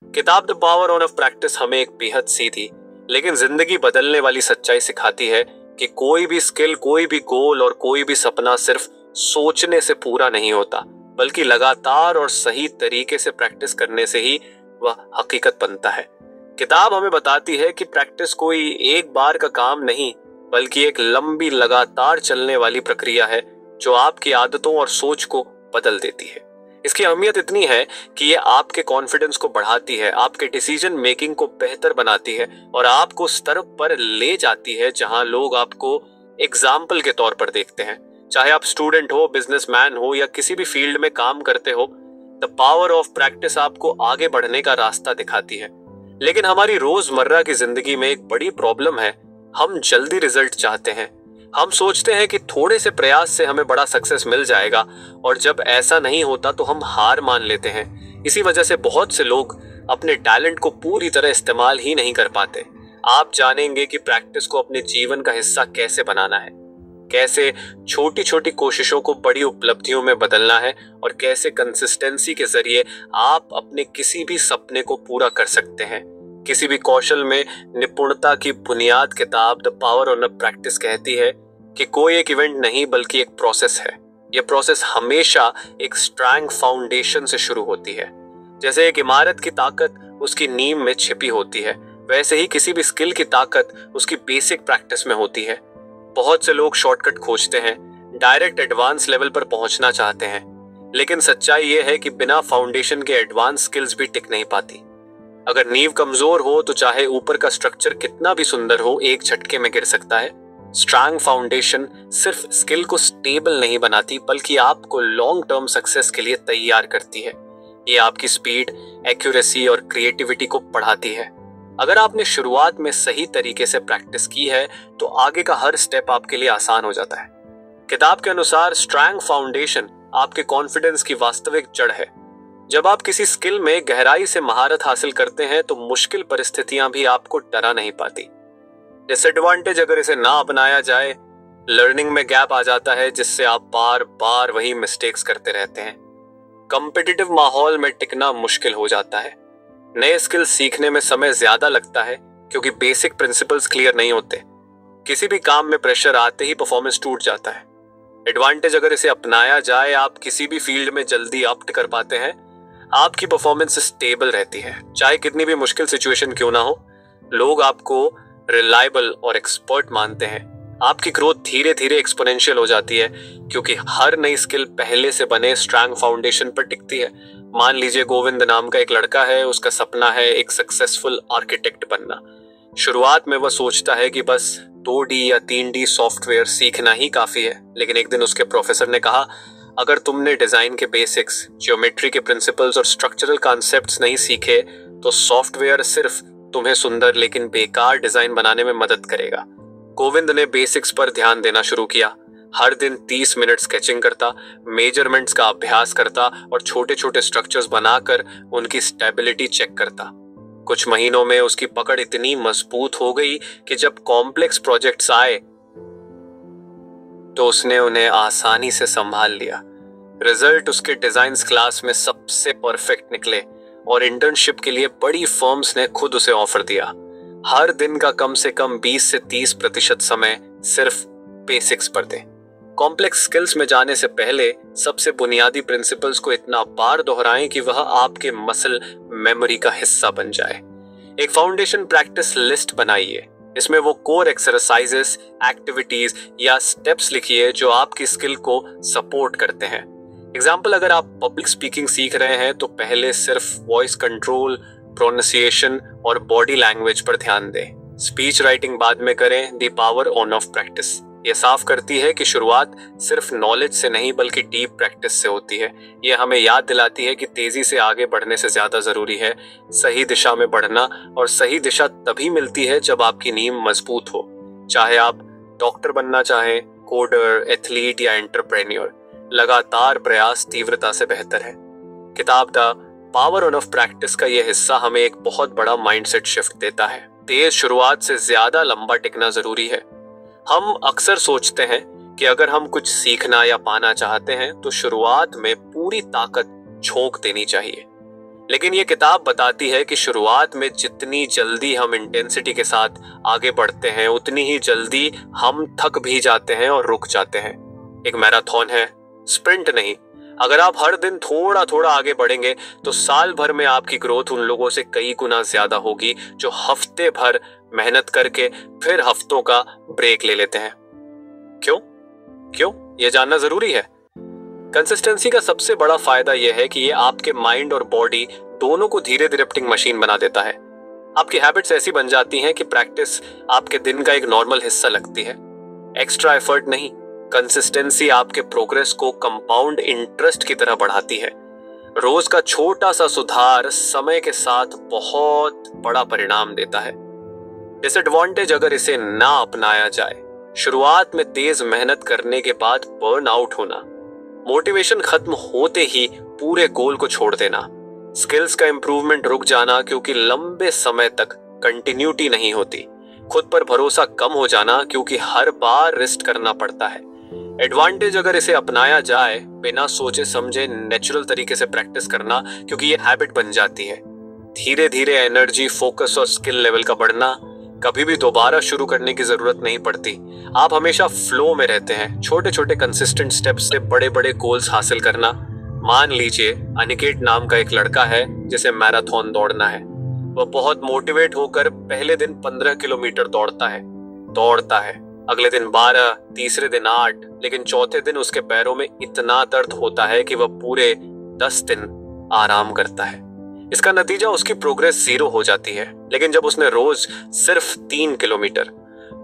किताब the power of practice हमें एक बेहद सीधी लेकिन जिंदगी बदलने वाली सच्चाई सिखाती है कि कोई भी स्किल, कोई भी गोल और कोई भी सपना सिर्फ सोचने से पूरा नहीं होता, बल्कि लगातार और सही तरीके से प्रैक्टिस करने से ही वह हकीकत बनता है। किताब हमें बताती है कि प्रैक्टिस कोई एक बार का काम नहीं, बल्कि एक लंबी लगातार चलने वाली प्रक्रिया है जो आपकी आदतों और सोच को बदल देती है। इसकी अहमियत इतनी है कि ये आपके कॉन्फिडेंस को बढ़ाती है, आपके डिसीजन मेकिंग को बेहतर बनाती है और आपको स्तर पर ले जाती है जहां लोग आपको एग्जाम्पल के तौर पर देखते हैं। चाहे आप स्टूडेंट हो, बिजनेसमैन हो या किसी भी फील्ड में काम करते हो, द पावर ऑफ प्रैक्टिस आपको आगे बढ़ने का रास्ता दिखाती है। लेकिन हमारी रोजमर्रा की जिंदगी में एक बड़ी प्रॉब्लम है, हम जल्दी रिजल्ट चाहते हैं। हम सोचते हैं कि थोड़े से प्रयास से हमें बड़ा सक्सेस मिल जाएगा और जब ऐसा नहीं होता तो हम हार मान लेते हैं। इसी वजह से बहुत से लोग अपने टैलेंट को पूरी तरह इस्तेमाल ही नहीं कर पाते। आप जानेंगे कि प्रैक्टिस को अपने जीवन का हिस्सा कैसे बनाना है, कैसे छोटी छोटी कोशिशों को बड़ी उपलब्धियों में बदलना है और कैसे कंसिस्टेंसी के जरिए आप अपने किसी भी सपने को पूरा कर सकते हैं। किसी भी कौशल में निपुणता की बुनियाद किताब द पावर ऑफ प्रैक्टिस कहती है कि कोई एक इवेंट नहीं बल्कि एक प्रोसेस है। यह प्रोसेस हमेशा एक स्ट्रॉन्ग फाउंडेशन से शुरू होती है। जैसे एक इमारत की ताकत उसकी नींव में छिपी होती है, वैसे ही किसी भी स्किल की ताकत उसकी बेसिक प्रैक्टिस में होती है। बहुत से लोग शॉर्टकट खोजते हैं, डायरेक्ट एडवांस लेवल पर पहुंचना चाहते हैं, लेकिन सच्चाई यह है कि बिना फाउंडेशन के एडवांस स्किल्स भी टिक नहीं पाती। अगर नींव कमजोर हो तो चाहे ऊपर का स्ट्रक्चर कितना भी सुंदर हो, एक झटके में गिर सकता है। स्ट्रॉन्ग फाउंडेशन सिर्फ स्किल को स्टेबल नहीं बनाती, बल्कि आपको लॉन्ग टर्म सक्सेस के लिए तैयार करती है। ये आपकी स्पीड, एक्यूरेसी और क्रिएटिविटी को बढ़ाती है। अगर आपने शुरुआत में सही तरीके से प्रैक्टिस की है तो आगे का हर स्टेप आपके लिए आसान हो जाता है। किताब के अनुसार स्ट्रॉन्ग फाउंडेशन आपके कॉन्फिडेंस की वास्तविक जड़ है। जब आप किसी स्किल में गहराई से महारत हासिल करते हैं तो मुश्किल परिस्थितियां भी आपको डरा नहीं पाती। डिसएडवांटेज अगर इसे ना अपनाया जाए, लर्निंग में गैप आ जाता है जिससे आप बार बार वही मिस्टेक्स करते रहते हैं। कॉम्पिटिटिव माहौल में टिकना मुश्किल हो जाता है। नए स्किल सीखने में समय ज्यादा लगता है क्योंकि बेसिक प्रिंसिपल्स क्लियर नहीं होते। किसी भी काम में प्रेशर आते ही परफॉर्मेंस टूट जाता है। एडवांटेज अगर इसे अपनाया जाए, आप किसी भी फील्ड में जल्दी अप्ट कर पाते हैं। आपकी परफॉर्मेंस स्टेबल रहती है, चाहे कितनी भी मुश्किल सिचुएशन क्यों ना हो। लोग आपको रिलायबल और एक्सपर्ट मानते हैं। आपकी ग्रोथ धीरे धीरे एक्सपोनेंशियल हो जाती है क्योंकि हर नई स्किल पहले से बने स्ट्रॉन्ग फाउंडेशन पर टिकती है। मान लीजिए गोविंद नाम का एक लड़का है, उसका सपना है एक सक्सेसफुल आर्किटेक्ट बनना। शुरुआत में वह सोचता है कि बस 2D या 3D सॉफ्टवेयर सीखना ही काफी है, लेकिन एक दिन उसके प्रोफेसर ने कहा, अगर तुमने डिजाइन के बेसिक्स, ज्योमेट्री के प्रिंसिपल्स और स्ट्रक्चरल कॉन्सेप्ट्स नहीं सीखे तो सॉफ्टवेयर सिर्फ तुम्हें सुंदर लेकिन बेकार डिजाइन बनाने में मदद करेगा। गोविंद ने बेसिक्स पर ध्यान देना शुरू किया। हर दिन 30 मिनट स्केचिंग करता, मेजरमेंट्स का अभ्यास करता और छोटे छोटे स्ट्रक्चर्स बनाकर उनकी स्टेबिलिटी चेक करता। कुछ महीनों में उसकी पकड़ इतनी मजबूत हो गई कि जब कॉम्प्लेक्स प्रोजेक्ट्स आए तो उसने उन्हें आसानी से संभाल लिया। रिजल्ट उसके डिजाइन्स क्लास में सबसे परफेक्ट निकले और इंटर्नशिप के लिए बड़ी फर्म्स ने खुद उसे ऑफर दिया। हर दिन का कम से कम 20 से 30% समय सिर्फ बेसिक्स पर दें। कॉम्प्लेक्स स्किल्स में जाने से पहले सबसे बुनियादी प्रिंसिपल्स को इतना बार दोहराएं कि वह आपके मसल मेमोरी का हिस्सा बन जाए। एक फाउंडेशन प्रैक्टिस लिस्ट बनाइए। इसमें वो कोर एक्सरसाइजेस, एक्टिविटीज या स्टेप्स लिखिए जो आपकी स्किल को सपोर्ट करते हैं। एग्जाम्पल, अगर आप पब्लिक स्पीकिंग सीख रहे हैं तो पहले सिर्फ वॉइस कंट्रोल, प्रोनाउंसिएशन और बॉडी लैंग्वेज पर ध्यान दें। स्पीच राइटिंग बाद में करें। द पावर ऑफ प्रैक्टिस ये साफ करती है कि शुरुआत सिर्फ नॉलेज से नहीं बल्कि डीप प्रैक्टिस से होती है। ये हमें याद दिलाती है कि तेजी से आगे बढ़ने से ज्यादा जरूरी है सही दिशा में बढ़ना, और सही दिशा तभी मिलती है जब आपकी नींव मजबूत हो। चाहे आप डॉक्टर बनना चाहें, कोडर, एथलीट या एंटरप्रेन्योर, लगातार प्रयास तीव्रता से बेहतर है। किताब द पावर ऑफ प्रैक्टिस का यह हिस्सा हमें एक बहुत बड़ा माइंडसेट शिफ्ट देता है। तेज शुरुआत से ज्यादा लंबा टिकना जरूरी है। हम अक्सर सोचते हैं कि अगर हम कुछ सीखना या पाना चाहते हैं तो शुरुआत में पूरी ताकत झोंक देनी चाहिए, लेकिन ये किताब बताती है कि शुरुआत में जितनी जल्दी हम इंटेंसिटी के साथ आगे बढ़ते हैं उतनी ही जल्दी हम थक भी जाते हैं और रुक जाते हैं। एक मैराथन है, स्प्रिंट नहीं। अगर आप हर दिन थोड़ा थोड़ा आगे बढ़ेंगे तो साल भर में आपकी ग्रोथ उन लोगों से कई गुना ज्यादा होगी जो हफ्ते भर मेहनत करके फिर हफ्तों का ब्रेक ले लेते हैं। क्यों ये जानना जरूरी है। कंसिस्टेंसी का सबसे बड़ा फायदा यह है कि ये आपके माइंड और बॉडी दोनों को धीरे धीरे अपनी मशीन बना देता है। आपकी हैबिट्स ऐसी बन जाती हैं कि प्रैक्टिस आपके दिन का एक नॉर्मल हिस्सा लगती है, एक्स्ट्रा एफर्ट नहीं। कंसिस्टेंसी आपके प्रोग्रेस को कंपाउंड इंटरेस्ट की तरह बढ़ाती है। रोज का छोटा सा सुधार समय के साथ बहुत बड़ा परिणाम देता है। डिसएडवांटेज अगर इसे ना अपनाया जाए, शुरुआत में तेज मेहनत करने के बाद बर्न आउट होना, मोटिवेशन खत्म होते ही पूरे गोल को छोड़ देना, स्किल्स का इंप्रूवमेंट रुक जाना क्योंकि लंबे समय तक कंटिन्यूटी नहीं होती, खुद पर भरोसा कम हो जाना क्योंकि हर बार रिस्क करना पड़ता है। एडवांटेज अगर इसे अपनाया जाए, बिना सोचे समझे नेचुरल तरीके से प्रैक्टिस करना क्योंकि ये हैबिट बन जाती है। धीरे धीरे एनर्जी, फोकस और स्किल लेवल का बढ़ना, कभी भी दोबारा शुरू करने की जरूरत नहीं पड़ती। आप हमेशा फ्लो में रहते हैं। छोटे छोटे कंसिस्टेंट स्टेप्स से बड़े बड़े गोल्स हासिल करना। मान लीजिए अनिकेत नाम का एक लड़का है जिसे मैराथन दौड़ना है। वह बहुत मोटिवेट होकर पहले दिन 15 किलोमीटर दौड़ता है, अगले दिन 12, तीसरे दिन 8, लेकिन चौथे दिन उसके पैरों में इतना दर्द होता है कि वह पूरे 10 दिन आराम करता है। इसका नतीजा उसकी प्रोग्रेस 0 हो जाती है। लेकिन जब उसने रोज सिर्फ 3 किलोमीटर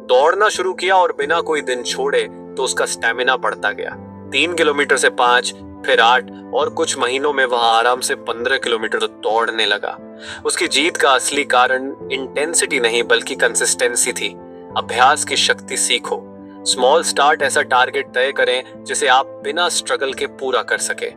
दौड़ना शुरू किया और बिना कोई दिन छोड़े तो उसका स्टेमिना बढ़ता गया। 3 किलोमीटर से 5, फिर 8 और कुछ महीनों में वह आराम से 15 किलोमीटर दौड़ने लगा। उसकी जीत का असली कारण इंटेंसिटी नहीं बल्कि कंसिस्टेंसी थी। अभ्यास की शक्ति सीखो। स्मॉल स्टार्ट ऐसा टारगेट तय करें जिसे आप बिना स्ट्रगल के पूरा कर सके।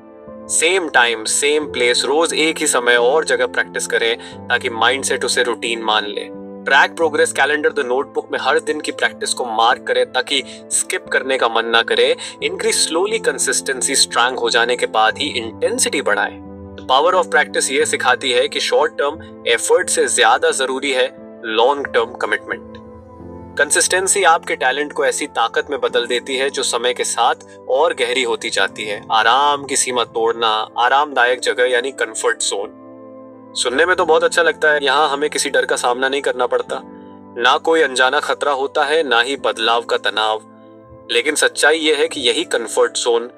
सेम टाइम, सेम प्लेस, रोज एक ही समय और जगह प्रैक्टिस करें ताकि माइंडसेट उसे रूटीन मान ले। Track progress calendar the notebook में हर दिन की प्रैक्टिस को मार्क करें ताकि स्किप करने का मन ना करे। इनक्रीज स्लोली, कंसिस्टेंसी स्ट्रांग हो जाने के बाद ही इंटेंसिटी बढ़ाएं। पावर ऑफ प्रैक्टिस ये सिखाती है कि शॉर्ट टर्म एफर्ट से ज्यादा जरूरी है लॉन्ग टर्म कमिटमेंट। कंसिस्टेंसी आपके टैलेंट को ऐसी ताकत में बदल देती है जो समय के साथ और गहरी होती जाती है। आराम की सीमा तोड़ना, आरामदायक जगह यानी कंफर्ट जोन। सुनने में तो बहुत अच्छा लगता है। यहाँ हमें किसी डर का सामना नहीं करना पड़ता, ना कोई अनजाना खतरा होता है, ना ही बदलाव का तनाव। लेकिन सच्चाई यह है कि यही कंफर्ट जोन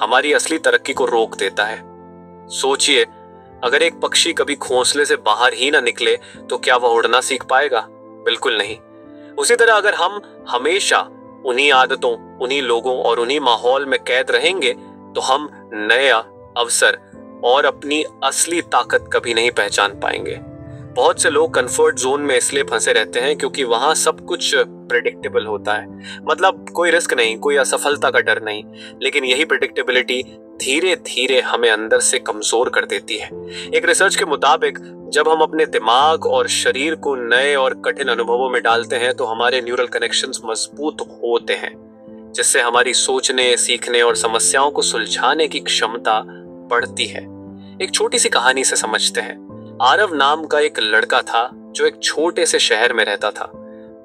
हमारी असली तरक्की को रोक देता है। सोचिए, अगर एक पक्षी कभी घोंसले से बाहर ही ना निकले तो क्या वह उड़ना सीख पाएगा? बिल्कुल नहीं। उसी तरह अगर हम हमेशा उन्हीं आदतों, उन्हीं लोगों और उन्हीं माहौल में कैद रहेंगे तो हम नए अवसर और अपनी असली ताकत कभी नहीं पहचान पाएंगे। बहुत से लोग कंफर्ट जोन में इसलिए फंसे रहते हैं क्योंकि वहां सब कुछ प्रेडिक्टेबल होता है। मतलब कोई रिस्क नहीं, कोई असफलता का डर नहीं। लेकिन यही प्रेडिक्टेबिलिटी धीरे धीरे हमें अंदर से कमजोर कर देती है। एक रिसर्च के मुताबिक जब हम अपने दिमाग और शरीर को नए और कठिन अनुभवों में डालते हैं तो हमारे न्यूरल कनेक्शंस मजबूत होते हैं, जिससे हमारी सोचने, सीखने और समस्याओं को सुलझाने की क्षमता बढ़ती है। एक छोटी सी कहानी से समझते हैं। आरव नाम का एक लड़का था जो एक छोटे से शहर में रहता था।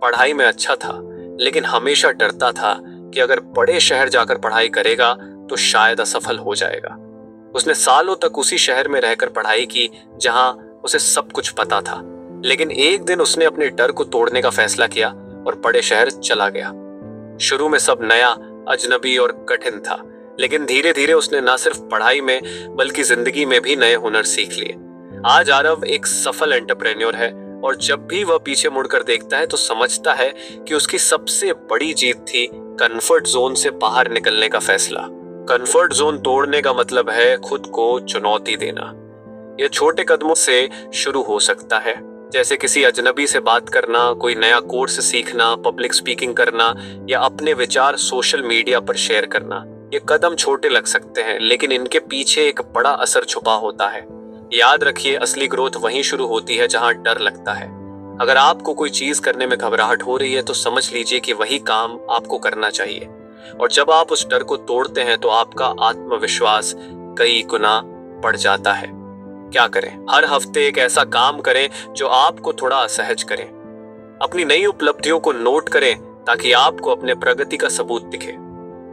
पढ़ाई में अच्छा था, लेकिन हमेशा डरता था कि अगर बड़े शहर जाकर पढ़ाई करेगा तो शायद असफल हो जाएगा। उसने सालों तक उसी शहर में रहकर पढ़ाई की जहां उसे सब कुछ पता था। लेकिन एक दिन उसने अपने डर को तोड़ने का फैसला किया और बड़े शहर चला गया। शुरू में सब नया, अजनबी और कठिन था, लेकिन धीरे धीरे उसने न सिर्फ पढ़ाई में बल्कि जिंदगी में भी नए हुनर सीख लिए। आज आरव एक सफल एंटरप्रेन्योर है और जब भी वह पीछे मुड़कर देखता है तो समझता है कि उसकी सबसे बड़ी जीत थी कंफर्ट जोन से बाहर निकलने का फैसला। कंफर्ट जोन तोड़ने का मतलब है खुद को चुनौती देना। यह छोटे कदमों से शुरू हो सकता है, जैसे किसी अजनबी से बात करना, कोई नया कोर्स सीखना, पब्लिक स्पीकिंग करना या अपने विचार सोशल मीडिया पर शेयर करना। ये कदम छोटे लग सकते हैं, लेकिन इनके पीछे एक बड़ा असर छुपा होता है। याद रखिए, असली ग्रोथ वहीं शुरू होती है जहां डर लगता है। अगर आपको कोई चीज करने में घबराहट हो रही है तो समझ लीजिए कि वही काम आपको करना चाहिए। और जब आप उस डर को तोड़ते हैं तो आपका आत्मविश्वास कई गुना बढ़ जाता है। क्या करें? हर हफ्ते एक ऐसा काम करें जो आपको थोड़ा असहज करे। अपनी नई उपलब्धियों को नोट करें ताकि आपको अपने प्रगति का सबूत दिखे।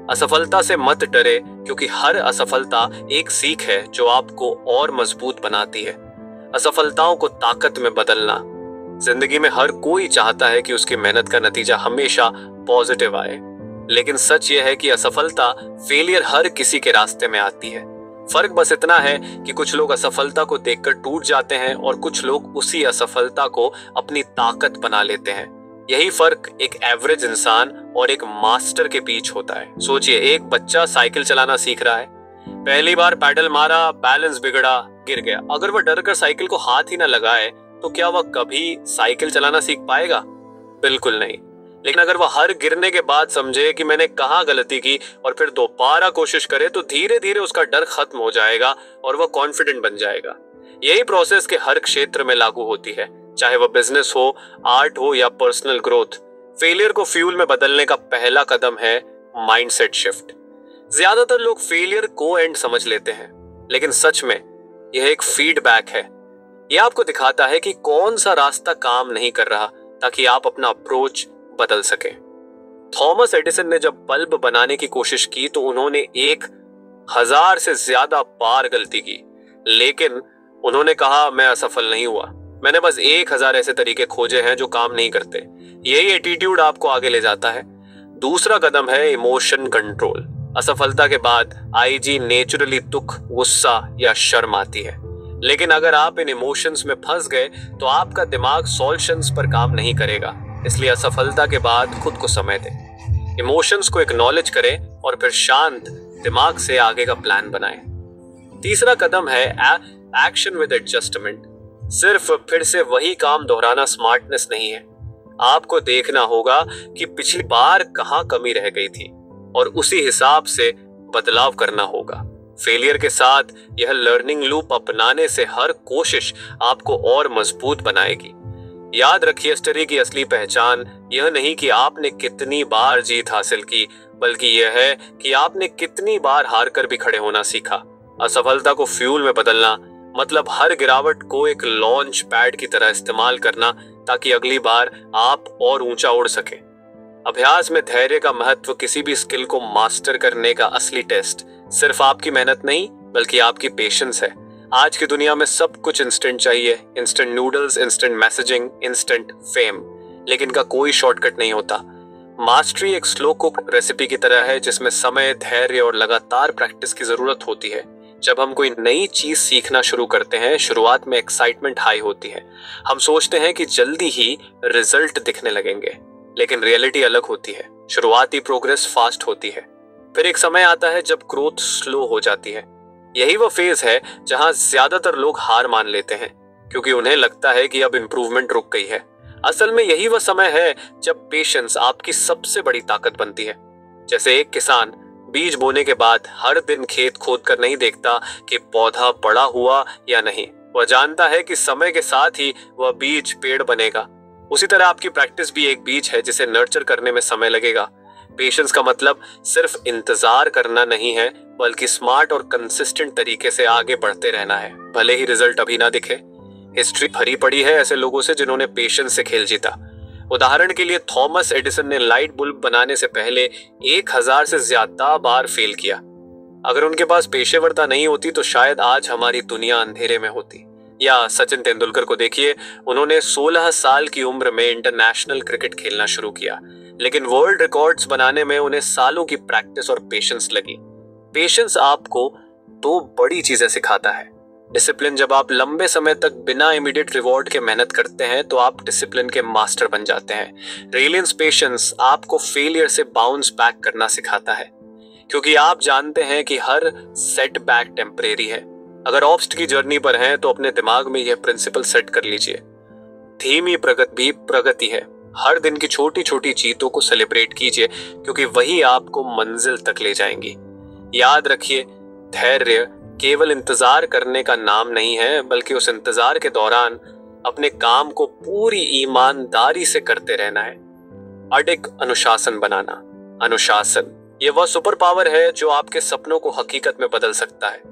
असफलता से मत डरे, क्योंकि हर असफलता एक सीख है जो आपको और मजबूत बनाती है। असफलताओं को ताकत में बदलना। जिंदगी में हर कोई चाहता है कि उसकी मेहनत का नतीजा हमेशा पॉजिटिव आए, लेकिन सच यह है कि असफलता, फेलियर हर किसी के रास्ते में आती है। फर्क बस इतना है कि कुछ लोग असफलता को देखकर टूट जाते हैं और कुछ लोग उसी असफलता को अपनी ताकत बना लेते हैं। यही फर्क एक एवरेज इंसान और एक मास्टर के बीच होता है। सोचिए, एक बच्चा साइकिल चलाना सीख रहा है। पहली बार पैडल मारा, बैलेंस बिगड़ा, गिर गया। अगर वह डर कर साइकिल को हाथ ही ना लगाए तो क्या वह कभी साइकिल चलाना सीख पाएगा? बिल्कुल नहीं। लेकिन अगर वह हर गिरने के बाद समझे कि मैंने कहाँ गलती की और फिर दोबारा कोशिश करे, तो धीरे धीरे उसका डर खत्म हो जाएगा और वह कॉन्फिडेंट बन जाएगा। यही प्रोसेस के हर क्षेत्र में लागू होती है, चाहे वह बिजनेस हो, आर्ट हो या पर्सनल ग्रोथ। फेलियर को फ्यूल में बदलने का पहला कदम है माइंडसेट शिफ्ट। ज्यादातर लोग फेलियर को एंड समझ लेते हैं, लेकिन सच में यह एक फीडबैक है। यह आपको दिखाता है कि कौन सा रास्ता काम नहीं कर रहा, ताकि आप अपना अप्रोच बदल सके। थॉमस एडिसन ने जब बल्ब बनाने की कोशिश की तो उन्होंने 1000 से ज्यादा बार गलती की, लेकिन उन्होंने कहा मैं असफल नहीं हुआ। मैंने बस 1000 ऐसे तरीके खोजे हैं जो काम नहीं करते। यही एटीट्यूड आपको आगे ले जाता है। दूसरा कदम है इमोशन कंट्रोल। असफलता के बाद आईजी नेचुरली दुख, गुस्सा या शर्म आती है, लेकिन अगर आप इन इमोशंस में फंस गए तो आपका दिमाग सॉल्यूशंस पर काम नहीं करेगा। इसलिए असफलता के बाद खुद को समय दें, इमोशंस को एक्नॉलेज करें और फिर शांत दिमाग से आगे का प्लान बनाएं। तीसरा कदम है एक्शन विद एडजस्टमेंट। सिर्फ फिर से वही काम दोहराना स्मार्टनेस नहीं है। आपको देखना होगा कि पिछली बार कहां कमी रह गई थी और उसी हिसाब से बदलाव करना होगा। फेलियर के साथ यह लर्निंग लूप अपनाने से हर कोशिश आपको और मजबूत बनाएगी। याद रखिए, हिस्ट्री की असली पहचान यह नहीं कि आपने कितनी बार जीत हासिल की, बल्कि यह है कि आपने कितनी बार हार कर भी खड़े होना सीखा। असफलता को फ्यूल में बदलना मतलब हर गिरावट को एक लॉन्च पैड की तरह इस्तेमाल करना, ताकि अगली बार आप और ऊंचा उड़ सके। अभ्यास में धैर्य का महत्व। किसी भी स्किल को मास्टर करने का असली टेस्ट सिर्फ आपकी मेहनत नहीं, बल्कि आपकी पेशेंस है। आज की दुनिया में सब कुछ इंस्टेंट चाहिए, instant noodles, instant messaging, instant fame, लेकिन इनका कोई शॉर्टकट नहीं होता। मास्टरी एक स्लो कुक रेसिपी की तरह है, जिसमें समय, धैर्य और लगातार प्रैक्टिस की जरूरत होती है। जब हम कोई नई चीज सीखना शुरू करते हैं, शुरुआत में एक्साइटमेंट हाई होती है। हम सोचते हैं कि जल्दी ही रिजल्ट दिखने लगेंगे, लेकिन रियलिटी अलग होती है। शुरुआती प्रोग्रेस फास्ट होती है, फिर एक समय आता है जब ग्रोथ स्लो हो जाती है। यही वो फेज है जहां ज्यादातर लोग हार मान लेते हैं, क्योंकि उन्हें लगता है कि अब इंप्रूवमेंट रुक गई है। असल में यही वो समय है जब पेशेंस आपकी सबसे बड़ी ताकत बनती है। जैसे एक किसान बीज बोने के बाद हर दिन खेत खोद कर नहीं देखता कि पौधा बड़ा हुआ या नहीं, वह जानता है कि समय के साथ ही वह बीज पेड़ बनेगा। उसी तरह आपकी प्रैक्टिस भी एक बीज है जिसे नर्चर करने में समय लगेगा। पेशेंस का मतलब सिर्फ इंतजार करना नहीं है, बल्कि स्मार्ट और कंसिस्टेंट तरीके से आगे बढ़ते रहना है, भले ही रिजल्ट अभी ना दिखे। हिस्ट्री भरी पड़ी है ऐसे लोगों से जिन्होंने पेशेंस से खेल जीता। उदाहरण के लिए थॉमस एडिसन ने लाइट बल्ब बनाने से पहले 1000 से ज्यादा बार फेल किया। अगर उनके पास पेशेवरता नहीं होती तो शायद आज हमारी दुनिया अंधेरे में होती। या सचिन तेंदुलकर को देखिए, उन्होंने 16 साल की उम्र में इंटरनेशनल क्रिकेट खेलना शुरू किया, लेकिन वर्ल्ड रिकॉर्ड्स बनाने में उन्हें सालों की प्रैक्टिस और पेशेंस लगी। पेशेंस आपको 2 बड़ी चीजें सिखाता है। डिसिप्लिन। जब आप लंबे समय तक बिना इमीडिएट रिवॉर्ड के मेहनत करते हैं तो आप डिसिप्लिन के मास्टर बन जाते हैं। रिलियंस। पेशेंस आपको फेलियर से बाउंस बैक करना सिखाता है, क्योंकि आप जानते हैं कि हर सेटबैक टेम्परेरी है। अगर ऑब्स्ट की जर्नी पर हैं तो अपने दिमाग में यह प्रिंसिपल सेट कर लीजिए, धीमी प्रगति भी प्रगति है। हर दिन की छोटी छोटी जीतों को सेलिब्रेट कीजिए, क्योंकि वही आपको मंजिल तक ले जाएंगी। याद रखिए, धैर्य केवल इंतजार करने का नाम नहीं है, बल्कि उस इंतजार के दौरान अपने काम को पूरी ईमानदारी से करते रहना है। अडिग अनुशासन बनाना। अनुशासन ये वह सुपर पावर है जो आपके सपनों को हकीकत में बदल सकता है।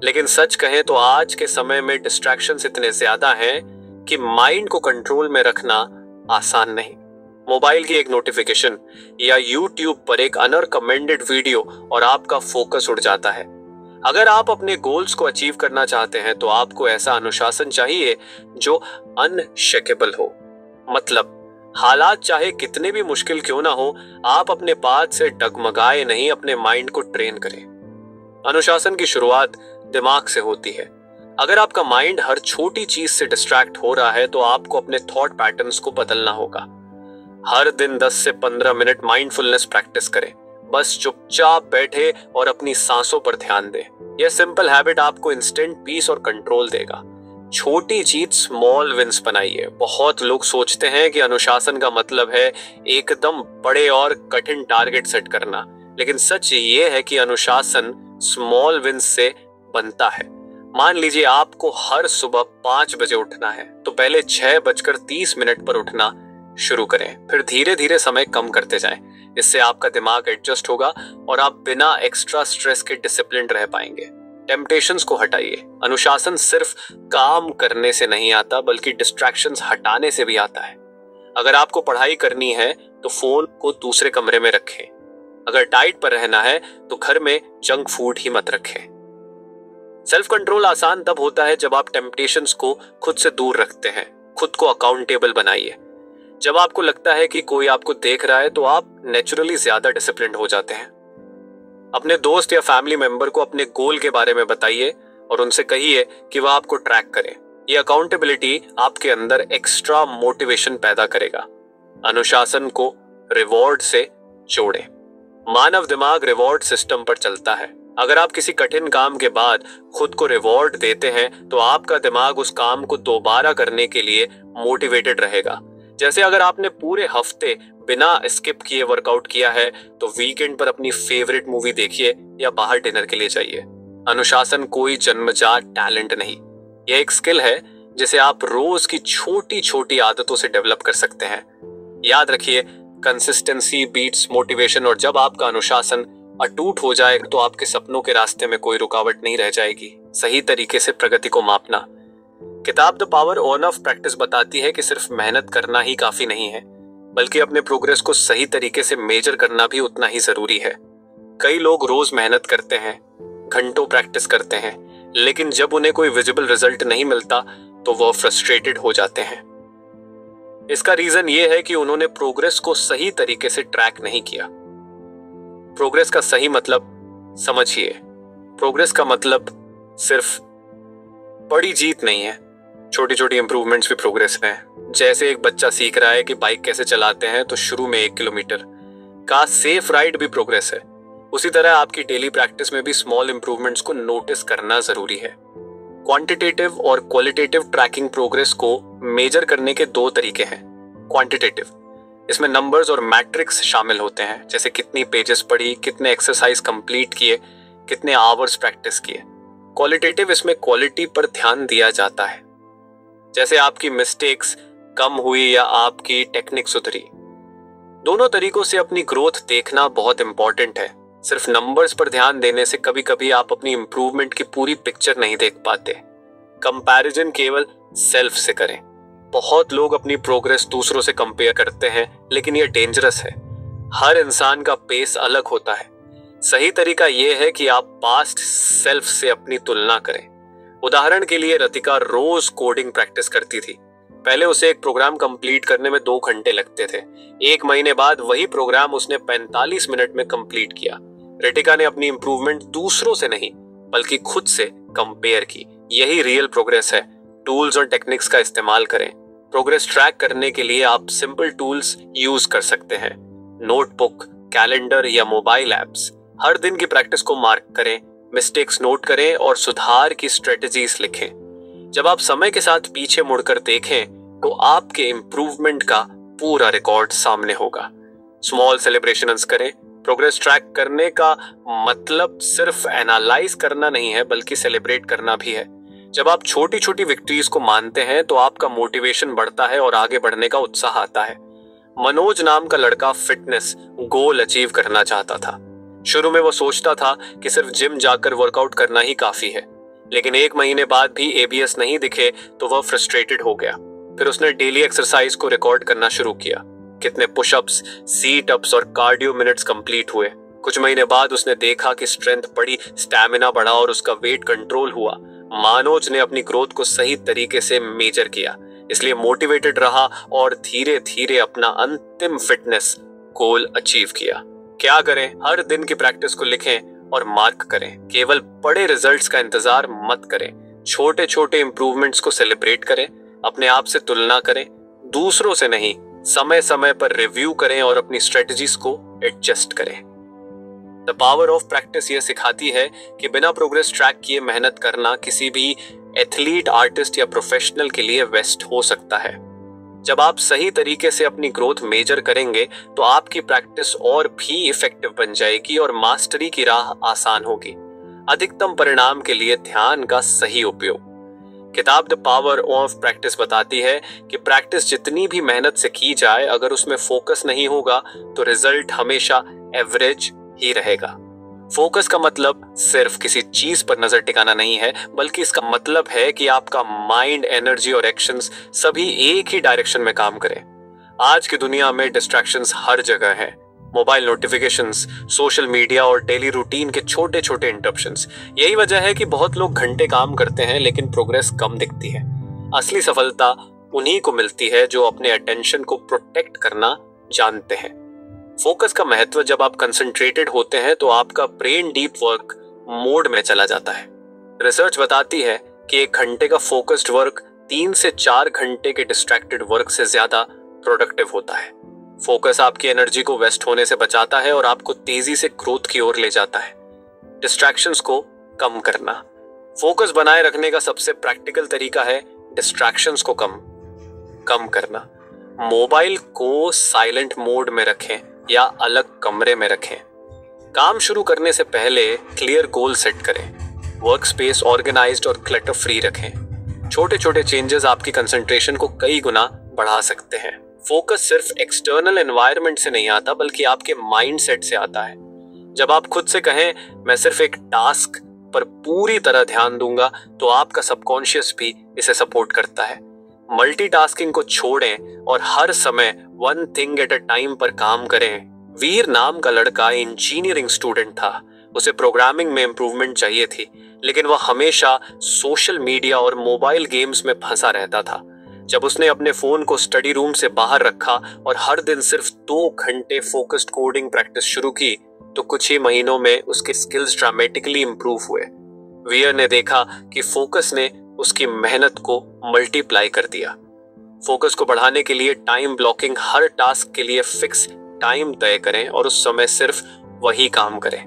लेकिन सच कहें तो आज के समय में डिस्ट्रैक्शंस इतने ज्यादा हैं कि माइंड को कंट्रोल में रखना आसान नहीं। मोबाइल की एक नोटिफिकेशन या यूट्यूब पर एक अनरिकमेंडेड वीडियो और आपका फोकस उड़ जाता है। अगर आप अपने गोल्स को अचीव करना चाहते हैं तो आपको ऐसा अनुशासन चाहिए जो अनशेकेबल हो। मतलब हालात चाहे कितने भी मुश्किल क्यों ना हो, आप अपने पाथ से डगमगाए नहीं, अपने माइंड को ट्रेन करें। अनुशासन की शुरुआत दिमाग से होती है। अगर आपका माइंड हर छोटी चीज से डिस्ट्रैक्ट हो रहा है तो आपको अपने थॉट पैटर्न्स को बदलना होगा। हर दिन 10 से 15 मिनट माइंडफुलनेस प्रैक्टिस करें। बस चुपचाप बैठे और अपनी सांसों पर ध्यान दें। यह सिंपल हैबिट आपको इंस्टेंट पीस और कंट्रोल देगा। छोटी जीत स्मॉल विंस बनाइए। बहुत लोग सोचते हैं कि अनुशासन का मतलब है एकदम बड़े और कठिन टारगेट सेट करना, लेकिन सच ये है कि अनुशासन स्मॉल विंस से बनता है। मान लीजिए आपको हर सुबह 5 बजे उठना है, तो पहले 6:30 पर उठना शुरू करें, फिर धीरे धीरे समय कम करते जाएं। इससे आपका दिमाग एडजस्ट होगा और आप बिना एक्स्ट्रा स्ट्रेस के डिसिप्लिन रह पाएंगे। टेम्पटेशंस को हटाइए। अनुशासन सिर्फ काम करने से नहीं आता, बल्कि डिस्ट्रैक्शंस हटाने से भी आता है। अगर आपको पढ़ाई करनी है तो फोन को दूसरे कमरे में रखें। अगर डाइट पर रहना है तो घर में जंक फूड ही मत रखें। सेल्फ कंट्रोल आसान तब होता है जब आप टेम्पटेशंस को खुद से दूर रखते हैं। खुद को अकाउंटेबल बनाइए। जब आपको लगता है कि कोई आपको देख रहा है तो आप नेचुरली ज्यादा डिसिप्लिन्ड हो जाते हैं। अपने दोस्त या फैमिली मेंबर को अपने गोल के बारे में बताइए और उनसे कहिए कि वह आपको ट्रैक करें। ये अकाउंटेबिलिटी आपके अंदर एक्स्ट्रा मोटिवेशन पैदा करेगा। अनुशासन को रिवॉर्ड से जोड़ें। मानव दिमाग रिवॉर्ड सिस्टम पर चलता है। अगर आप किसी कठिन काम के बाद खुद को रिवॉर्ड देते हैं तो आपका दिमाग उस काम को दोबारा करने के लिए मोटिवेटेड रहेगा। जैसे अगर आपने पूरे हफ्ते बिना स्किप किए वर्कआउट किया है तो वीकेंड पर अपनी फेवरेट मूवी देखिए या बाहर डिनर के लिए जाइए। अनुशासन कोई जन्मजात टैलेंट नहीं, यह एक स्किल है जिसे आप रोज की छोटी छोटी आदतों से डेवलप कर सकते हैं। याद रखिए, कंसिस्टेंसी बीट्स मोटिवेशन, और जब आपका अनुशासन अटूट हो जाए तो आपके सपनों के रास्ते में कोई रुकावट नहीं रह जाएगी। सही तरीके से प्रगति को मापना। किताब द पावर ऑफ प्रैक्टिस बताती है कि सिर्फ मेहनत करना ही काफी नहीं है, बल्कि अपने प्रोग्रेस को सही तरीके से मेजर करना भी उतना ही जरूरी है। कई लोग रोज मेहनत करते हैं, घंटों प्रैक्टिस करते हैं, लेकिन जब उन्हें कोई विजिबल रिजल्ट नहीं मिलता तो वह फ्रस्ट्रेटेड हो जाते हैं। इसका रीजन ये है कि उन्होंने प्रोग्रेस को सही तरीके से ट्रैक नहीं किया। प्रोग्रेस का सही मतलब समझिए। प्रोग्रेस का मतलब सिर्फ बड़ी जीत नहीं है, छोटी छोटी इंप्रूवमेंट्स भी प्रोग्रेस है। जैसे एक बच्चा सीख रहा है कि बाइक कैसे चलाते हैं तो शुरू में 1 किलोमीटर का सेफ राइड भी प्रोग्रेस है। उसी तरह आपकी डेली प्रैक्टिस में भी स्मॉल इंप्रूवमेंट्स को नोटिस करना जरूरी है। क्वांटिटेटिव और क्वालिटेटिव ट्रैकिंग प्रोग्रेस को मेजर करने के 2 तरीके हैं। क्वांटिटेटिव, इसमें नंबर्स और मैट्रिक्स शामिल होते हैं, जैसे कितनी पेजेस पढ़ी, कितने एक्सरसाइज कंप्लीट किए, कितने आवर्स प्रैक्टिस किए। क्वालिटेटिव, इसमें क्वालिटी पर ध्यान दिया जाता है, जैसे आपकी मिस्टेक्स कम हुई या आपकी टेक्निक सुधरी। दोनों तरीकों से अपनी ग्रोथ देखना बहुत इंपॉर्टेंट है। सिर्फ नंबर्स पर ध्यान देने से कभी कभी आप अपनी इंप्रूवमेंट की पूरी पिक्चर नहीं देख पाते। कंपैरिजन केवल सेल्फ से करें। बहुत लोग अपनी प्रोग्रेस दूसरों से कंपेयर करते हैं, लेकिन यह डेंजरस है। हर इंसान का पेस अलग होता है। सही तरीका यह है कि आप पास्ट सेल्फ से अपनी तुलना करें। उदाहरण के लिए रतिका रोज कोडिंग प्रैक्टिस करती थी। पहले उसे एक प्रोग्राम कंप्लीट करने में 2 घंटे लगते थे। 1 महीने बाद वही प्रोग्राम उसने 45 मिनट में कंप्लीट किया। रतिका ने अपनी इंप्रूवमेंट दूसरों से नहीं बल्कि खुद से कंपेयर की। यही रियल प्रोग्रेस है। टूल्स और टेक्निक्स का इस्तेमाल करें। प्रोग्रेस ट्रैक करने के लिए आप सिंपल टूल्स यूज कर सकते हैं, नोटबुक, कैलेंडर या मोबाइल ऐप्स। हर दिन की प्रैक्टिस को मार्क करें, मिस्टेक्स नोट करें और सुधार की स्ट्रेटजीज लिखें। जब आप समय के साथ पीछे मुड़कर देखें तो आपके इंप्रूवमेंट का पूरा रिकॉर्ड सामने होगा। स्मॉल सेलिब्रेशंस करें। प्रोग्रेस ट्रैक करने का मतलब सिर्फ एनालाइज करना नहीं है, बल्कि सेलिब्रेट करना भी है। जब आप छोटी छोटी विक्ट्रीज को मानते हैं तो आपका मोटिवेशन बढ़ता है और आगे बढ़ने का उत्साह आता है। मनोज नाम का लड़का फिटनेस गोल अचीव करना चाहता था। शुरू में वो सोचता था कि सिर्फ जिम जाकर वर्कआउट करना ही काफी है, लेकिन 1 महीने बाद भी एबीएस नहीं दिखे तो वह फ्रस्ट्रेटेड हो गया। फिर उसने डेली एक्सरसाइज को रिकॉर्ड करना शुरू किया, कितने पुशअप्स, सीट अप्स और कार्डियो मिनट्स कंप्लीट हुए। कुछ महीने बाद उसने देखा कि स्ट्रेंथ बढ़ी, स्टैमिना बढ़ा और उसका वेट कंट्रोल हुआ। मानोज ने अपनी ग्रोथ को सही तरीके से मेजर किया, इसलिए मोटिवेटेड रहा और धीरे धीरे अपना अंतिम फिटनेस गोल अचीव किया। क्या करें? हर दिन की प्रैक्टिस को लिखें और मार्क करें। केवल बड़े रिजल्ट्स का इंतजार मत करें, छोटे छोटे इंप्रूवमेंट्स को सेलिब्रेट करें। अपने आप से तुलना करें, दूसरों से नहीं। समय समय पर रिव्यू करें और अपनी स्ट्रेटजीज को एडजस्ट करें। द पावर ऑफ प्रैक्टिस यह सिखाती है कि बिना प्रोग्रेस ट्रैक किए मेहनत करना किसी भी एथलीट, आर्टिस्ट या प्रोफेशनल के लिए वेस्ट हो सकता है। जब आप सही तरीके से अपनी ग्रोथ मेजर करेंगे तो आपकी प्रैक्टिस और भी इफेक्टिव बन जाएगी और मास्टरी की राह आसान होगी। अधिकतम परिणाम के लिए ध्यान का सही उपयोग। किताब द पावर ऑफ प्रैक्टिस बताती है कि प्रैक्टिस जितनी भी मेहनत से की जाए, अगर उसमें फोकस नहीं होगा तो रिजल्ट हमेशा एवरेज ही रहेगा। फोकस का मतलब सिर्फ किसी चीज पर नजर टिकाना नहीं है, बल्कि इसका मतलब है कि आपका माइंड, एनर्जी और एक्शंस सभी एक ही डायरेक्शन में काम करें। आज की दुनिया में डिस्ट्रैक्शंस हर जगह हैं। मोबाइल नोटिफिकेशंस, सोशल मीडिया और डेली रूटीन के छोटे छोटे इंटरप्शंस। यही वजह है कि बहुत लोग घंटे काम करते हैं लेकिन प्रोग्रेस कम दिखती है। असली सफलता उन्हीं को मिलती है जो अपने अटेंशन को प्रोटेक्ट करना जानते हैं। फोकस का महत्व, जब आप कंसंट्रेटेड होते हैं तो आपका ब्रेन डीप वर्क मोड में चला जाता है। रिसर्च बताती है कि 1 घंटे का फोकस्ड वर्क 3 से 4 घंटे के डिस्ट्रैक्टेड वर्क से ज्यादा प्रोडक्टिव होता है। फोकस आपकी एनर्जी को वेस्ट होने से बचाता है और आपको तेजी से ग्रोथ की ओर ले जाता है। डिस्ट्रैक्शंस को कम करना। फोकस बनाए रखने का सबसे प्रैक्टिकल तरीका है डिस्ट्रैक्शंस को कम करना। मोबाइल को साइलेंट मोड में रखें या अलग कमरे में रखें। काम शुरू करने से पहले क्लियर गोल सेट करें। वर्क स्पेस ऑर्गेनाइज्ड और क्लटर फ्री रखें। छोटे छोटे चेंजेस आपकी कंसंट्रेशन को कई गुना बढ़ा सकते हैं। फोकस सिर्फ एक्सटर्नल एनवायरनमेंट से नहीं आता, बल्कि आपके माइंडसेट से आता है। जब आप खुद से कहें मैं सिर्फ एक टास्क पर पूरी तरह ध्यान दूंगा, तो आपका सबकॉन्शियस भी इसे सपोर्ट करता है। मल्टीटास्किंग को छोड़ें और हर समय one thing at a time पर काम करें। वीर नाम का लड़का इंजीनियरिंग स्टूडेंट था। उसे प्रोग्रामिंग में इंप्रूवमेंट चाहिए थी, लेकिन वह हमेशा सोशल मीडिया और मोबाइल गेम्स में फंसा रहता था। जब उसने अपने फोन को स्टडी रूम से बाहर रखा और हर दिन सिर्फ 2 घंटे फोकस्ड कोडिंग प्रैक्टिस शुरू की, तो कुछ ही महीनों में उसके स्किल्स ड्रामेटिकली इंप्रूव हुए। वीर ने देखा कि फोकस ने उसकी मेहनत को मल्टीप्लाई कर दिया। फोकस को बढ़ाने के लिए टाइम ब्लॉकिंग। हर टास्क के लिए फिक्स टाइम तय करें और उस समय सिर्फ वही काम करें।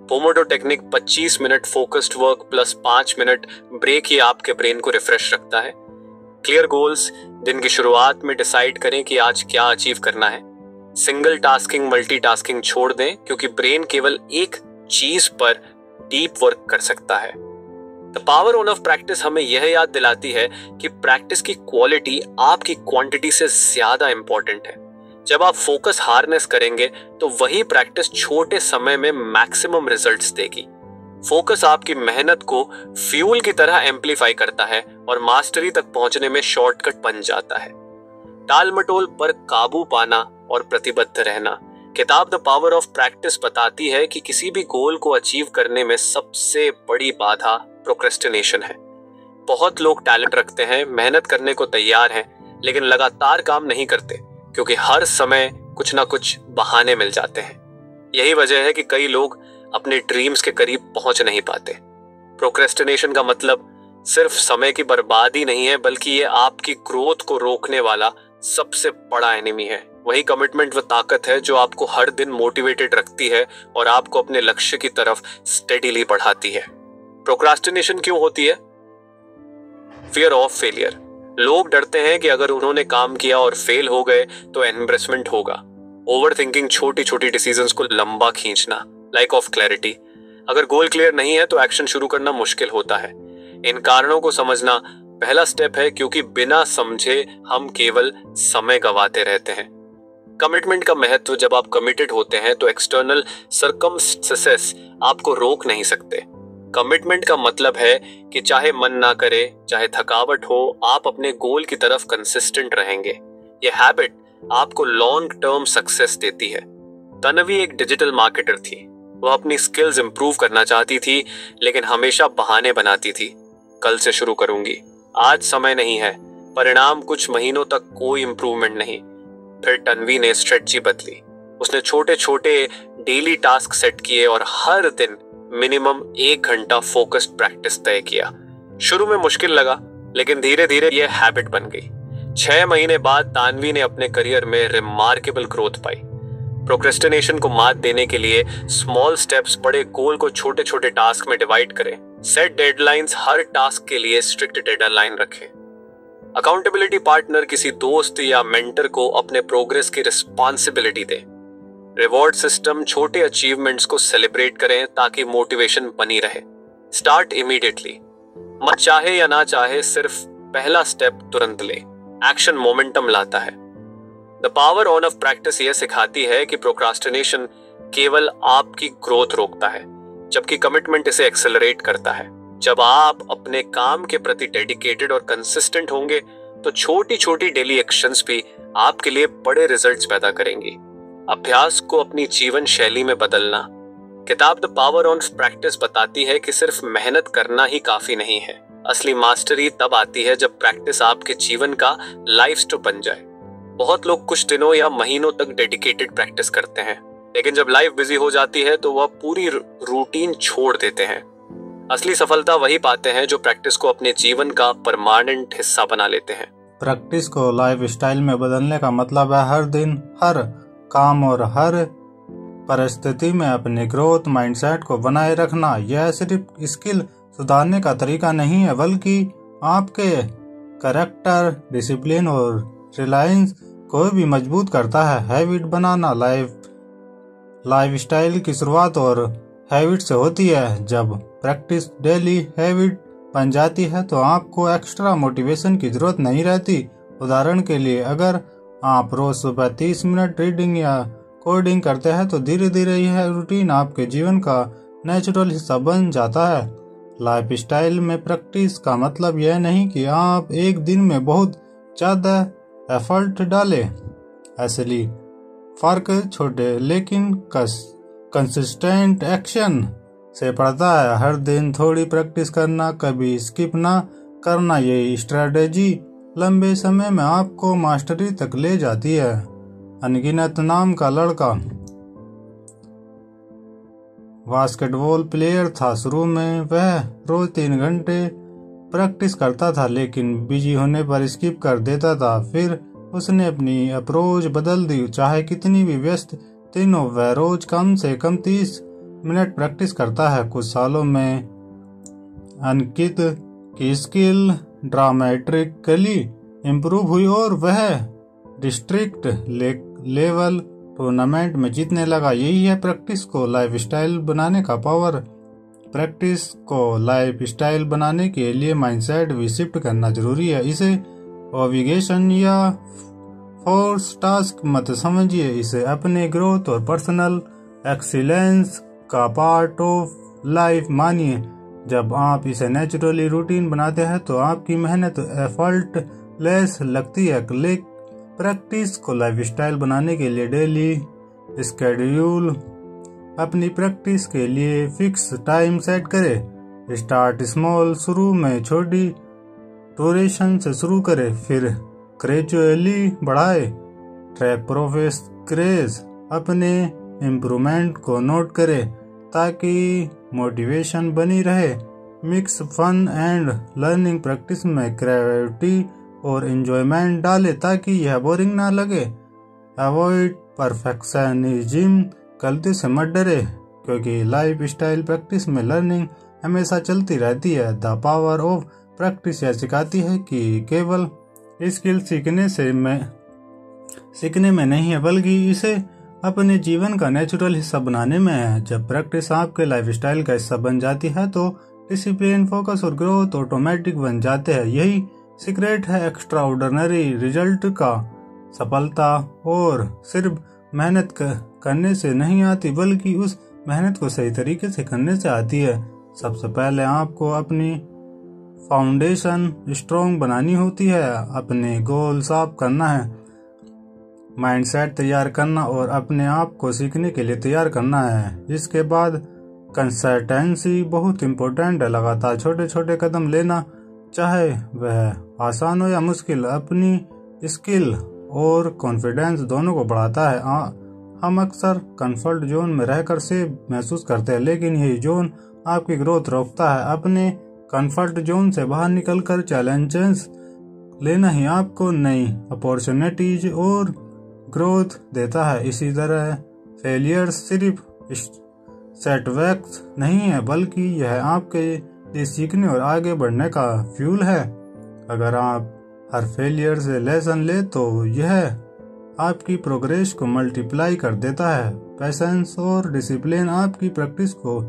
Pomodoro technique 25 minute focused work plus 5 minute break ही आपके ब्रेन को रिफ्रेश रखता है। Clear goals. दिन की शुरुआत में डिसाइड करें कि आज क्या अचीव करना है। सिंगल टास्किंग, मल्टीटास्किंग छोड़ दें, क्योंकि ब्रेन केवल एक चीज पर डीप वर्क कर सकता है। द पावर ऑफ प्रैक्टिस हमें यह याद दिलाती है कि प्रैक्टिस की क्वालिटी आपकी क्वांटिटी से ज्यादा इंपॉर्टेंट है। जब आप फोकस हार्नेस करेंगे तो वही प्रैक्टिस छोटे समय में मैक्सिमम रिजल्ट्स देगी। फोकस आपकी मेहनत को फ्यूल की तरह एम्पलीफाई करता है और मास्टरी तक पहुंचने में शॉर्टकट बन जाता है। टाल मटोल पर काबू पाना और प्रतिबद्ध रहना। किताब द पावर ऑफ प्रैक्टिस बताती है कि किसी भी गोल को अचीव करने में सबसे बड़ी बाधा प्रोक्रेस्टिनेशन है। बहुत लोग टैलेंट रखते हैं, मेहनत करने को तैयार हैं, लेकिन लगातार काम नहीं करते क्योंकि हर समय कुछ ना कुछ बहाने मिल जाते हैं। यही वजह है कि कई लोग अपने ड्रीम्स के करीब पहुंच नहीं पाते। प्रोक्रेस्टिनेशन का मतलब सिर्फ समय की बर्बादी नहीं है, बल्कि ये आपकी ग्रोथ को रोकने वाला सबसे बड़ा एनिमी है। वही कमिटमेंट व ताकत है जो आपको हर दिन मोटिवेटेड रखती है और आपको अपने लक्ष्य की तरफ स्टेडीली बढ़ाती है। प्रोक्रास्टिनेशन क्यों होती है? Fear of failure. लोग डरते हैं कि अगर उन्होंने काम किया और फेल हो गए तो एम्बैरेसमेंट होगा। ओवर थिंकिंग, छोटी छोटी डिसीजंस को लंबा खींचना, लैक ऑफ क्लैरिटी। अगर गोल क्लियर नहीं है तो एक्शन शुरू करना मुश्किल होता है। इन कारणों को समझना पहला स्टेप है, क्योंकि बिना समझे हम केवल समय गंवाते रहते हैं। कमिटमेंट का महत्व। जब आप कमिटेड होते हैं तो एक्सटर्नल सर्कमस्टेंसेस आपको रोक नहीं सकते। कमिटमेंट का मतलब है कि चाहे मन ना करे, चाहे थकावट हो, आप अपने गोल की तरफ कंसिस्टेंट रहेंगे। ये हैबिट आपको लॉन्ग टर्म सक्सेस देती है। तन्वी एक डिजिटल मार्केटर थी। वह अपनी स्किल्स इंप्रूव करना चाहती थी, लेकिन हमेशा बहाने बनाती थी। कल से शुरू करूंगी, आज समय नहीं है, परिणाम कुछ महीनों तक कोई इंप्रूवमेंट नहीं। फिर तन्वी ने स्ट्रेटजी बदली। उसने छोटे छोटे डेली टास्क सेट किए और हर दिन मिनिमम 1 घंटा फोकस्ड प्रैक्टिस तय किया। शुरू में मुश्किल लगा, लेकिन धीरे धीरे यह हैबिट बन गई। 6 महीने बाद तानवी ने अपने करियर में रिमार्केबल ग्रोथ पाई। प्रोक्रेस्टिनेशन को मात देने के लिए स्मॉल स्टेप्स, बड़े गोल को छोटे छोटे टास्क में डिवाइड करें। सेट डेडलाइंस, हर टास्क के लिए स्ट्रिक्ट डेडलाइन रखें। अकाउंटेबिलिटी पार्टनर, किसी दोस्त या मेंटर को अपने प्रोग्रेस की रिस्पॉन्सिबिलिटी दें। रिवॉर्ड सिस्टम, छोटे अचीवमेंट्स को सेलिब्रेट करें ताकि मोटिवेशन बनी रहे। स्टार्ट इमीडिएटली, मत चाहे या ना चाहे, सिर्फ पहला स्टेप तुरंत ले। एक्शन मोमेंटम लाता है। द पावर ऑफ प्रैक्टिस यह सिखाती है कि प्रोक्रास्टिनेशन केवल आपकी ग्रोथ रोकता है, जबकि कमिटमेंट इसे एक्सेलरेट करता है। जब आप अपने काम के प्रति डेडिकेटेड और कंसिस्टेंट होंगे, तो छोटी छोटी डेली एक्शंस भी आपके लिए बड़े रिजल्ट्स पैदा करेंगी। अभ्यास को अपनी जीवन शैली में बदलना। किताब द पावर ऑफ प्रैक्टिस बताती है कि सिर्फ मेहनत करना ही काफी नहीं है। असली मास्टरी तब आती है जब प्रैक्टिस आपके जीवन का लाइफस्टाइल बन जाए। बहुत लोग कुछ दिनों या महीनों तक डेडिकेटेड प्रैक्टिस करते हैं, लेकिन जब लाइफ बिजी हो जाती है तो वह पूरी रूटीन छोड़ देते हैं। असली सफलता वही पाते हैं जो प्रैक्टिस को अपने जीवन का परमानेंट हिस्सा बना लेते हैं। प्रैक्टिस को लाइफ स्टाइल में बदलने का मतलब है हर दिन, हर काम और हर परिस्थिति में अपने ग्रोथ माइंडसेट को बनाए रखना। यह सिर्फ स्किल सुधारने का तरीका नहीं है, बल्कि आपके कैरेक्टर, डिसिप्लिन और रिलायंस को भी मजबूत करता है। हैबिट बनाना, लाइफ स्टाइल की शुरुआत और हैबिट से होती है। जब प्रैक्टिस डेली हैबिट बन जाती है तो आपको एक्स्ट्रा मोटिवेशन की जरूरत नहीं रहती। उदाहरण के लिए, अगर आप रोज सुबह 30 मिनट रीडिंग या कोडिंग करते हैं तो धीरे धीरे यह रूटीन आपके जीवन का नेचुरल हिस्सा बन जाता है। लाइफ स्टाइल में प्रैक्टिस का मतलब यह नहीं कि आप एक दिन में बहुत ज्यादा एफर्ट डालें। असली फर्क छोटे लेकिन कंसिस्टेंट एक्शन से पड़ता है। हर दिन थोड़ी प्रैक्टिस करना, कभी स्किप ना करना, यही स्ट्रेटेजी लंबे समय में आपको मास्टरी तक ले जाती है। अनगिनत नाम का लड़का बास्केटबॉल प्लेयर था। शुरू में वह रोज 3 घंटे प्रैक्टिस करता था, लेकिन बिजी होने पर स्किप कर देता था। फिर उसने अपनी अप्रोच बदल दी। चाहे कितनी भी व्यस्त दिन हो, वह रोज कम से कम 30 मिनट प्रैक्टिस करता है। कुछ सालों में अंकित की स्किल ड्रामेटिकली इम्प्रूव हुई और वह डिस्ट्रिक्ट लेवल टूर्नामेंट में जीतने लगा। यही है प्रैक्टिस को लाइफ स्टाइल बनाने का पावर। प्रैक्टिस को लाइफ स्टाइल बनाने के लिए माइंडसेट भी शिफ्ट करना जरूरी है। इसे ऑब्लिगेशन या फोर्स टास्क मत समझिए, इसे अपने ग्रोथ और पर्सनल एक्सीलेंस का पार्ट ऑफ लाइफ मानिए। जब आप इसे नेचुरली रूटीन बनाते हैं तो आपकी मेहनत एफर्ट लेस लगती है। प्रैक्टिस को लाइफ स्टाइल बनाने के लिए डेली स्केड्यूल, अपनी प्रैक्टिस के लिए फिक्स टाइम सेट करें। स्टार्ट स्मॉल, शुरू में छोटी ड्यूरेशन से शुरू करें, फिर ग्रेजुअली बढ़ाए। ट्रैक प्रोग्रेस, अपने इम्प्रूवमेंट को नोट करें ताकि मोटिवेशन बनी रहे। Mix fun and learning, practice में क्रिएटिविटी और एंजॉयमेंट डाले ताकि यह बोरिंग ना लगे। अवॉइड परफेक्शनिज्म, गलती से मत डरे, क्योंकि लाइफ स्टाइल प्रैक्टिस में लर्निंग हमेशा चलती रहती है। द पावर ऑफ प्रैक्टिस यह सिखाती है कि केवल स्किल सीखने में नहीं है, बल्कि इसे अपने जीवन का नेचुरल हिस्सा बनाने में है। जब प्रैक्टिस आपके लाइफ स्टाइल का हिस्सा बन जाती है तो डिसिप्लिन, फोकस और ग्रोथ ऑटोमेटिक बन जाते हैं। यही सीक्रेट है एक्स्ट्रा ऑर्डिनरी रिजल्ट का। सफलता और सिर्फ मेहनत करने से नहीं आती, बल्कि उस मेहनत को सही तरीके से करने से आती है। सबसे पहले आपको अपनी फाउंडेशन स्ट्रॉन्ग बनानी होती है, अपने गोल साफ करना है, माइंडसेट तैयार करना और अपने आप को सीखने के लिए तैयार करना है। इसके बाद कंसिस्टेंसी बहुत इम्पोर्टेंट है। लगातार छोटे छोटे कदम लेना, चाहे वह आसान हो या मुश्किल, अपनी स्किल और कॉन्फिडेंस दोनों को बढ़ाता है। हम अक्सर कंफर्ट जोन में रहकर सेफ महसूस करते हैं, लेकिन यही जोन आपकी ग्रोथ रोकता है। अपने कंफर्ट जोन से बाहर निकलकर चैलेंजेस लेना ही आपको नई अपॉर्चुनिटीज और ग्रोथ देता है। इसी तरह फेलियर सिर्फ सेटबैक्स नहीं है, बल्कि यह आपके लिए सीखने और आगे बढ़ने का फ्यूल है। अगर आप हर फेलियर से लेसन ले तो यह आपकी प्रोग्रेस को मल्टीप्लाई कर देता है। पेशेंस और डिसिप्लिन आपकी प्रैक्टिस को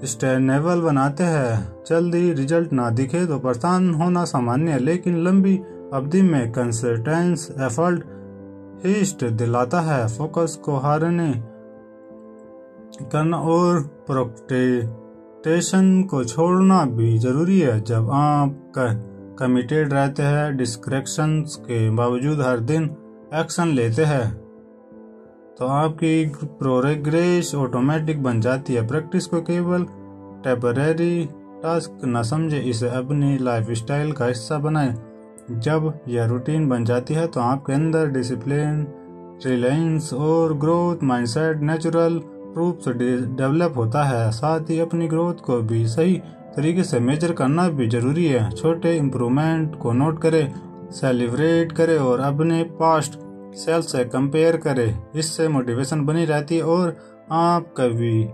सस्टेनेबल बनाते हैं। जल्दी रिजल्ट ना दिखे तो परेशान होना सामान्य है, लेकिन लंबी अवधि में कंसिस्टेंस एफर्ट हिस्ट दिलाता है। फोकस को हारने करना और प्रोक्रेस्टिनेशन को छोड़ना भी जरूरी है। जब आप कमिटेड रहते हैं, डिस्ट्रैक्शंस के बावजूद हर दिन एक्शन लेते हैं, तो आपकी प्रोग्रेस ऑटोमेटिक बन जाती है। प्रैक्टिस को केवल टेम्परेरी टास्क न समझे, इसे अपनी लाइफस्टाइल का हिस्सा बनाएं। जब यह रूटीन बन जाती है तो आपके अंदर डिसिप्लिन, रिलायंस और ग्रोथ माइंडसेट नेचुरल रूप से डेवलप होता है। साथ ही अपनी ग्रोथ को भी सही तरीके से मेजर करना भी जरूरी है। छोटे इम्प्रूवमेंट को नोट करें, सेलिब्रेट करें और अपने पास्ट सेल्फ से कंपेयर करें। इससे मोटिवेशन बनी रहती है और आप कभी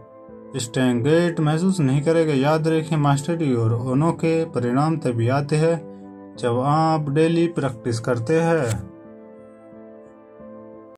स्टैग्नेट महसूस नहीं करेंगे। याद रखें, मास्टरी और अनोखे परिणाम तभी आते हैं जब आप डेली प्रैक्टिस करते हैं।